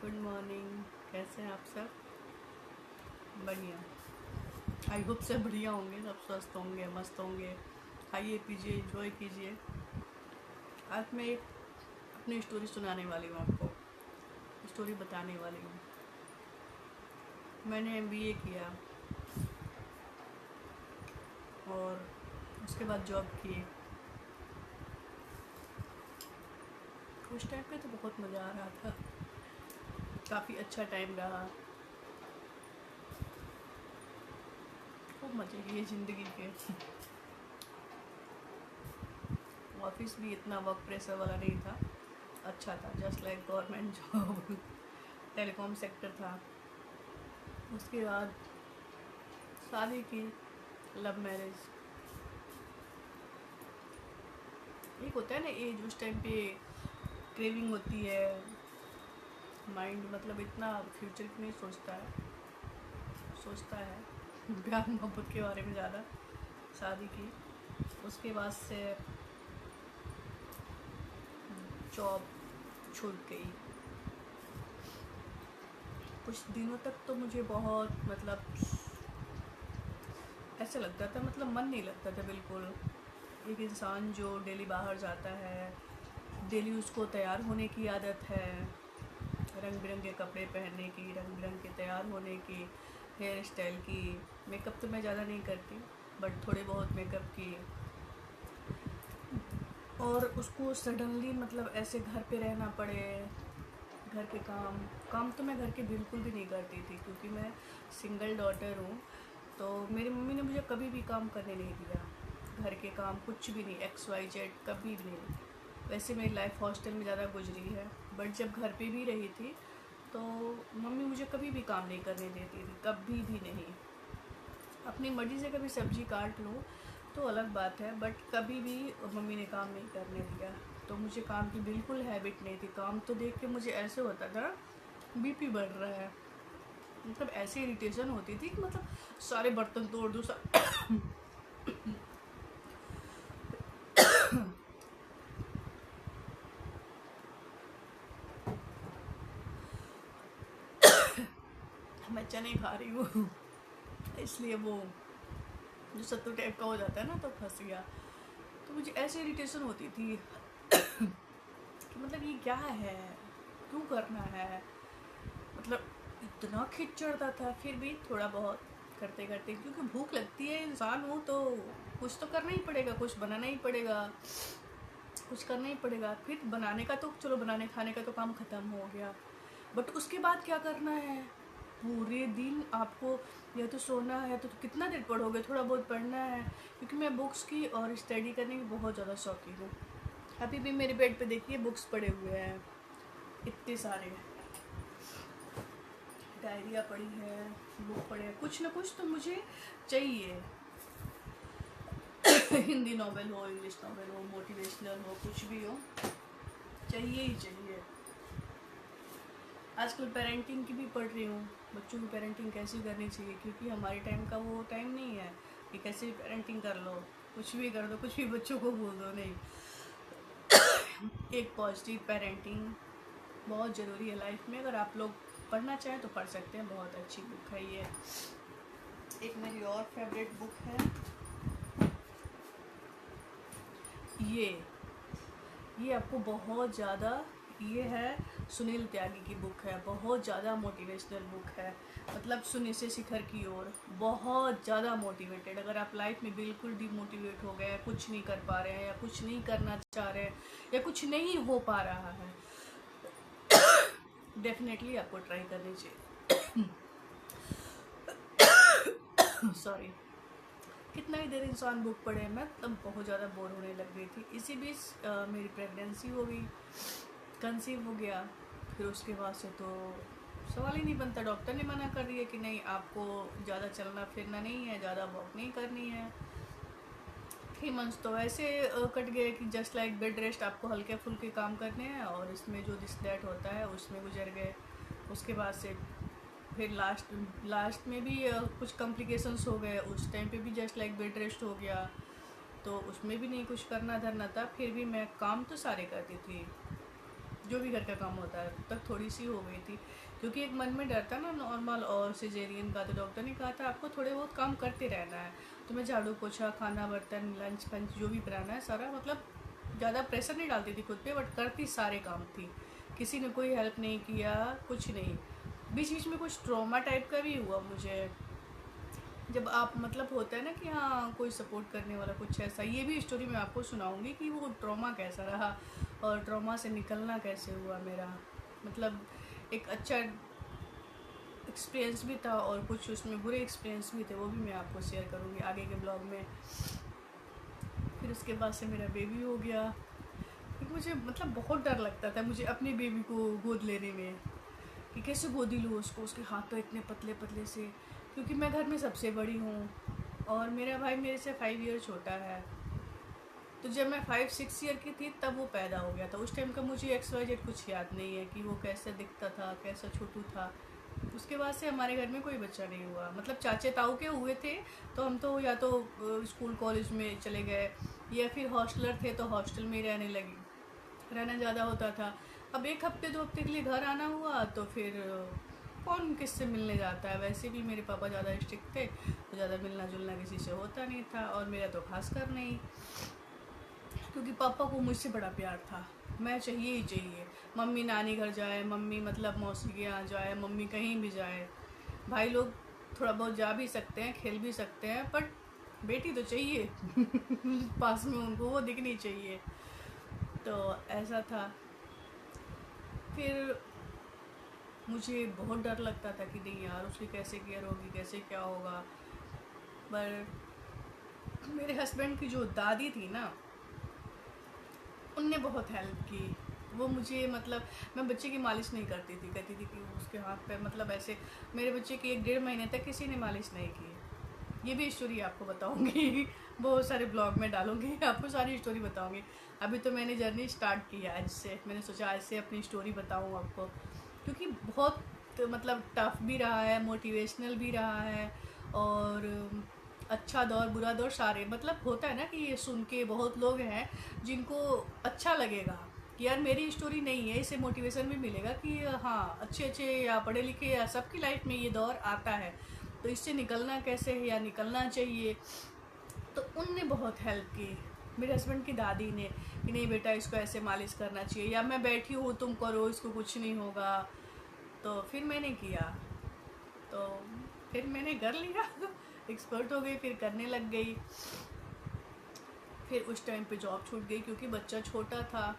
Good morning. कैसे हैं आप सब? बढ़िया। आई होप सब बढ़िया होंगे, सब स्वस्थ होंगे, मस्त होंगे। खाइए पीजिए, एंजॉय कीजिए। आज मैं एक अपनी स्टोरी सुनाने वाली हूँ आपको, स्टोरी बताने वाली हूँ। मैंने एमबीए किया और उसके बाद जॉब की। उस टाइम पे तो बहुत मज़ा आ रहा था, काफ़ी अच्छा टाइम रहा, खूब मज़े किए ज़िंदगी के। ऑफिस भी इतना वर्क प्रेशर वाला नहीं था, अच्छा था, just like government job. Telecom sector था। उसके बाद शादी की, लव मैरिज। एक होता है ना एज, उस टाइम पे क्रेविंग होती है, माइंड मतलब इतना फ्यूचर की नहीं सोचता है प्यार मोहब्बत के बारे में ज़्यादा। शादी की, उसके बाद से जॉब छूट गई। कुछ दिनों तक तो मुझे बहुत मतलब ऐसा लगता था, मतलब मन नहीं लगता था बिल्कुल। एक इंसान जो डेली बाहर जाता है, डेली उसको तैयार होने की आदत है, रंग बिरंगे कपड़े पहनने की, रंग बिरंगे तैयार होने की, हेयर स्टाइल की। मेकअप तो मैं ज़्यादा नहीं करती, बट थोड़े बहुत मेकअप की। और उसको सडनली मतलब ऐसे घर पे रहना पड़े, घर के काम काम तो मैं घर के बिल्कुल भी नहीं करती थी, क्योंकि मैं सिंगल डॉटर हूँ। तो मेरी मम्मी ने मुझे कभी भी काम करने नहीं दिया, घर के काम कुछ भी नहीं, XYZ कभी भी नहीं। वैसे मेरी लाइफ हॉस्टल में ज़्यादा गुजरी है, बट जब घर पे भी रही थी तो मम्मी मुझे कभी भी काम नहीं करने देती थी, कभी भी नहीं। अपनी मर्ज़ी से कभी सब्जी काट लूँ तो अलग बात है, बट कभी भी मम्मी ने काम नहीं करने दिया। तो मुझे काम की बिल्कुल हैबिट नहीं थी। काम तो देख के मुझे ऐसे होता था बीपी बढ़ रहा है, मतलब ऐसी इरिटेशन होती थी कि मतलब सारे बर्तन तोड़ दूँ मैं चने खा रही हूँ इसलिए वो जो सत्तू टाइप का हो जाता है ना, तो फंस गया। तो मुझे ऐसी इरिटेशन होती थी कि मतलब ये क्या है, क्यों करना है, मतलब इतना खिंच चढ़ता था। फिर भी थोड़ा बहुत करते करते, क्योंकि भूख लगती है, इंसान हूँ तो कुछ तो करना ही पड़ेगा, कुछ बनाना ही पड़ेगा, कुछ करना ही पड़ेगा। फिर बनाने का तो चलो, बनाने खाने का तो काम ख़त्म हो गया, बट उसके बाद क्या करना है? पूरे दिन आपको या तो सोना है, तो कितना देर पढ़ोगे, थोड़ा बहुत पढ़ना है। क्योंकि मैं बुक्स की और स्टडी करने की बहुत ज़्यादा शौकीन हूँ। अभी भी मेरे बेड पे देखिए बुक्स पड़े हुए हैं, इतने सारे डायरिया पड़ी है, बुक पड़े हैं, कुछ ना कुछ तो मुझे चाहिए। हिंदी नॉवेल हो, इंग्लिश नॉवेल हो, मोटिवेशनल हो, कुछ भी हो, चाहिए ही चाहिए। आजकल पेरेंटिंग की भी पढ़ रही हूँ, बच्चों की पेरेंटिंग कैसे करनी चाहिए, क्योंकि हमारे टाइम का वो टाइम नहीं है कि कैसे भी पेरेंटिंग कर लो, कुछ भी कर दो, कुछ भी बच्चों को बोल दो। नहीं, एक पॉजिटिव पेरेंटिंग बहुत ज़रूरी है लाइफ में। अगर आप लोग पढ़ना चाहें तो पढ़ सकते हैं, बहुत अच्छी बुक है ये। एक मेरी और फेवरेट बुक है ये आपको बहुत ज़्यादा, ये है सुनील त्यागी की बुक है, बहुत ज़्यादा मोटिवेशनल बुक है। मतलब शून्य से शिखर की ओर, बहुत ज़्यादा मोटिवेटेड। अगर आप लाइफ में बिल्कुल डिमोटिवेट हो गए, कुछ नहीं कर पा रहे हैं, या कुछ नहीं करना चाह रहे हैं, या कुछ नहीं हो पा रहा है, डेफिनेटली आपको ट्राई करनी चाहिए। सॉरी। कितना ही देर इंसान बुक पढ़े, मैं तब बहुत ज़्यादा बोर होने लग गई थी। इसी बीच मेरी प्रेगनेंसी हो गई, कंसीव हो गया। फिर उसके बाद से तो सवाल ही नहीं बनता, डॉक्टर ने मना कर दिया कि नहीं, आपको ज़्यादा चलना फिरना नहीं है, ज़्यादा वॉक नहीं करनी है। 3 मंथ्स तो ऐसे कट गए कि जस्ट लाइक बेड रेस्ट, आपको हल्के फुल्के काम करने हैं, और इसमें जो दिस दैट होता है उसमें गुजर गए। उसके बाद से फिर लास्ट में भी कुछ कॉम्प्लिकेशंस हो गए। उस टाइम पे भी जस्ट लाइक बेड रेस्ट हो गया, तो उसमें भी नहीं कुछ करना धरना था। फिर भी मैं काम तो सारे करती थी, जो भी घर का काम होता है तब तक थोड़ी सी हो गई थी, क्योंकि एक मन में डर था ना नॉर्मल और सिजेरियन का। तो डॉक्टर ने कहा था आपको थोड़े बहुत काम करते रहना है, तो मैं झाड़ू पोछा, खाना, बर्तन, लंच पंच जो भी बनाना है सारा, मतलब ज़्यादा प्रेशर नहीं डालती थी खुद पे, बट करती सारे काम थी। किसी ने कोई हेल्प नहीं किया, कुछ नहीं। बीच बीच में कुछ ट्रॉमा टाइप का भी हुआ मुझे, जब आप मतलब होता है ना कि हाँ कोई सपोर्ट करने वाला, कुछ ऐसा। ये भी स्टोरी मैं आपको सुनाऊंगी कि वो ट्रॉमा कैसा रहा और ट्रॉमा से निकलना कैसे हुआ मेरा। मतलब एक अच्छा एक्सपीरियंस भी था और कुछ उसमें बुरे एक्सपीरियंस भी थे, वो भी मैं आपको शेयर करूँगी आगे के ब्लॉग में। फिर उसके बाद से मेरा बेबी हो गया। फिर मुझे मतलब बहुत डर लगता था मुझे अपने बेबी को गोद लेने में, कि कैसे गोदी लूँ उसको, उसके हाथ तो इतने पतले पतले से, क्योंकि मैं घर में सबसे बड़ी हूँ और मेरा भाई मेरे से 5 ईयर छोटा है। तो जब मैं 5-6 ईयर की थी तब वो पैदा हो गया था। उस टाइम का मुझे XYZ कुछ याद नहीं है कि वो कैसे दिखता था, कैसा छोटू था। उसके बाद से हमारे घर में कोई बच्चा नहीं हुआ। मतलब चाचे ताऊ के हुए थे, तो हम तो या तो स्कूल कॉलेज में चले गए या फिर हॉस्टलर थे तो हॉस्टल में ही रहने लगे, रहना ज़्यादा होता था। अब 1 हफ्ते 2 हफ्ते के लिए घर आना हुआ तो फिर कौन किससे मिलने जाता है। वैसे भी मेरे पापा ज़्यादा स्ट्रिक्ट थे, तो ज़्यादा मिलना जुलना किसी से होता नहीं था, और मेरा तो खास कर नहीं, क्योंकि पापा को मुझसे बड़ा प्यार था। मैं चाहिए ही चाहिए। मम्मी नानी घर जाए, मम्मी मतलब मौसी के यहाँ जाए, मम्मी कहीं भी जाए, भाई लोग थोड़ा बहुत जा भी सकते हैं, खेल भी सकते हैं, बट बेटी तो चाहिए पास में, उनको वो दिखनी चाहिए। तो ऐसा था। फिर मुझे बहुत डर लगता था कि नहीं यार उसकी कैसे केयर होगी, कैसे क्या होगा। पर मेरे हस्बैंड की जो दादी थी ना, उनने बहुत हेल्प की। वो मुझे मतलब, मैं बच्चे की मालिश नहीं करती थी, कहती थी कि उसके हाथ पे मतलब ऐसे। मेरे बच्चे की 1-1.5 महीने तक किसी ने मालिश नहीं की। ये भी स्टोरी आपको बताऊंगी बहुत सारे ब्लॉग में डालूंगी, आपको सारी स्टोरी बताऊंगी। अभी तो मैंने जर्नी स्टार्ट की है आज से, मैंने सोचा आज से अपनी स्टोरी बताऊँ आपको, क्योंकि बहुत मतलब टफ भी रहा है, मोटिवेशनल भी रहा है, और अच्छा दौर बुरा दौर सारे, मतलब होता है ना कि ये सुन के बहुत लोग हैं जिनको अच्छा लगेगा कि यार मेरी स्टोरी नहीं है, इससे मोटिवेशन भी मिलेगा कि हाँ अच्छे अच्छे या पढ़े लिखे या सबकी लाइफ में ये दौर आता है, तो इससे निकलना कैसे है या निकलना चाहिए। तो उनने बहुत हेल्प की, मेरे हस्बैंड की दादी ने, कि नहीं बेटा इसको ऐसे मालिश करना चाहिए, या मैं बैठी हूँ तुम करो, इसको कुछ नहीं होगा। तो फिर मैंने किया, तो फिर मैंने कर लिया एक्सपर्ट हो गई, फिर करने लग गई। फिर उस टाइम पे जॉब छूट गई क्योंकि बच्चा छोटा था।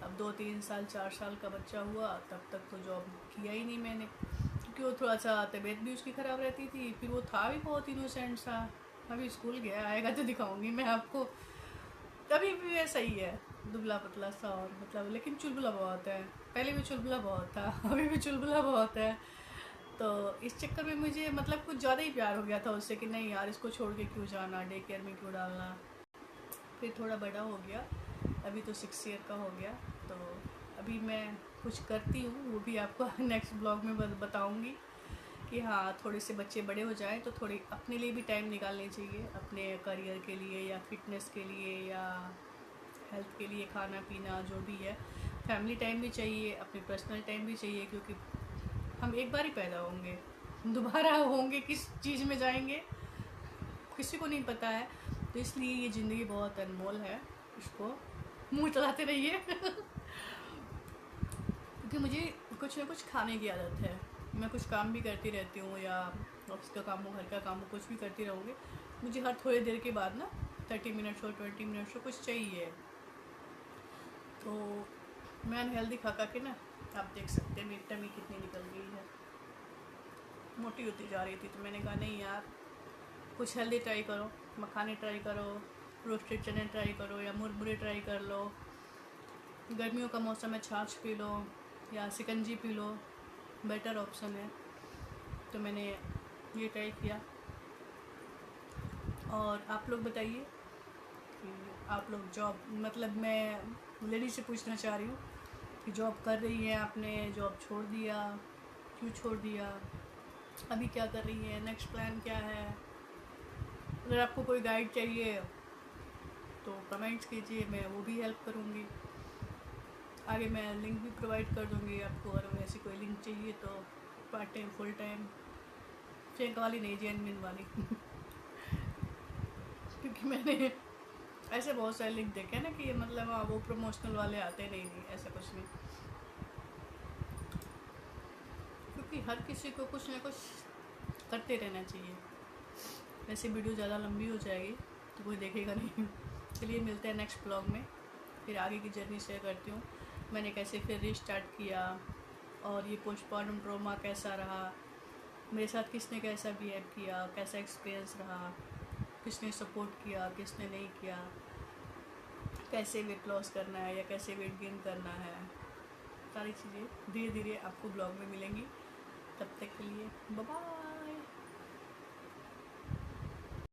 अब 2-3 साल 4 साल का बच्चा हुआ तब तक तो जॉब किया ही नहीं मैंने, क्योंकि वो थोड़ा सा तबीयत भी उसकी ख़राब रहती थी। फिर वो था भी बहुत इनोसेंट सा, अभी स्कूल गया, आएगा तो दिखाऊंगी मैं आपको। तभी भी वैसा ही है, दुबला पतला सा, और मतलब लेकिन चुलबुला बहुत है। पहले भी चुलबुला बहुत था अभी भी चुलबुला बहुत है। तो इस चक्कर में मुझे मतलब कुछ ज़्यादा ही प्यार हो गया था उससे, कि नहीं यार इसको छोड़ के क्यों जाना, डे केयर में क्यों डालना। फिर थोड़ा बड़ा हो गया, अभी तो 6 ईयर का हो गया। तो अभी मैं कुछ करती हूँ, वो भी आपको नेक्स्ट ब्लॉग में बताऊँगी कि हाँ थोड़े से बच्चे बड़े हो जाएं तो थोड़ी अपने लिए भी टाइम निकालनी चाहिए, अपने करियर के लिए या फिटनेस के लिए या हेल्थ के लिए, खाना पीना जो भी है। फैमिली टाइम भी चाहिए, अपने पर्सनल टाइम भी चाहिए, क्योंकि हम एक बार ही पैदा होंगे, दोबारा होंगे किस चीज़ में जाएंगे किसी को नहीं पता है। तो इसलिए ये ज़िंदगी बहुत अनमोल है, इसको मुंह चलाते रहिए क्योंकि मुझे कुछ ना कुछ खाने की आदत है। मैं कुछ काम भी करती रहती हूँ, या ऑफिस का काम हो, घर का काम हो, कुछ भी करती रहूँगी, मुझे हर थोड़ी देर के बाद ना 30 मिनट्स और 20 मिनट्स कुछ चाहिए। तो मैं अनहेल्दी खा खा के ना, आप देख सकते हैं मेरी टमी कितनी निकल गई है, मोटी होती जा रही थी। तो मैंने कहा नहीं यार कुछ हेल्दी ट्राई करो, मखाने ट्राई करो, रोस्टेड चने ट्राई करो, या मुरमुरे ट्राई कर लो। गर्मियों का मौसम है, छाछ पी लो या शिकंजी पी लो, बेटर ऑप्शन है। तो मैंने ये ट्राई किया। और आप लोग बताइए कि आप लोग जॉब, मतलब मैं लेडी से पूछना चाह रही हूँ कि जॉब कर रही है, आपने जॉब छोड़ दिया, क्यों छोड़ दिया, अभी क्या कर रही है, नेक्स्ट प्लान क्या है। अगर आपको कोई गाइड चाहिए तो कमेंट्स कीजिए, मैं वो भी हेल्प करूँगी। आगे मैं लिंक भी प्रोवाइड कर दूँगी आपको, और वैसी कोई लिंक चाहिए तो part time full time, fake वाली नहीं, जेनविन वाली क्योंकि मैंने ऐसे बहुत सारे लिंक देखे हैं ना कि मतलब हाँ वो प्रमोशनल वाले आते नहीं, ऐसा कुछ नहीं, क्योंकि हर किसी को कुछ ना कुछ करते रहना चाहिए। वैसे वीडियो ज़्यादा लंबी हो जाएगी तो कोई देखेगा नहीं। चलिए मिलते हैं नेक्स्ट ब्लॉग में, फिर आगे की जर्नी शेयर करती हूँ, मैंने कैसे फिर रीस्टार्ट किया, और ये पोस्टमार्टम ट्रॉमा कैसा रहा, मेरे साथ किसने कैसा बिहेव किया, कैसा एक्सपीरियंस रहा, किसने सपोर्ट किया, किसने नहीं किया, कैसे वेट लॉस करना है या कैसे वेट गेन करना है, सारी चीज़ें धीरे धीरे आपको ब्लॉग में मिलेंगी। तब तक के लिए बाय बाय।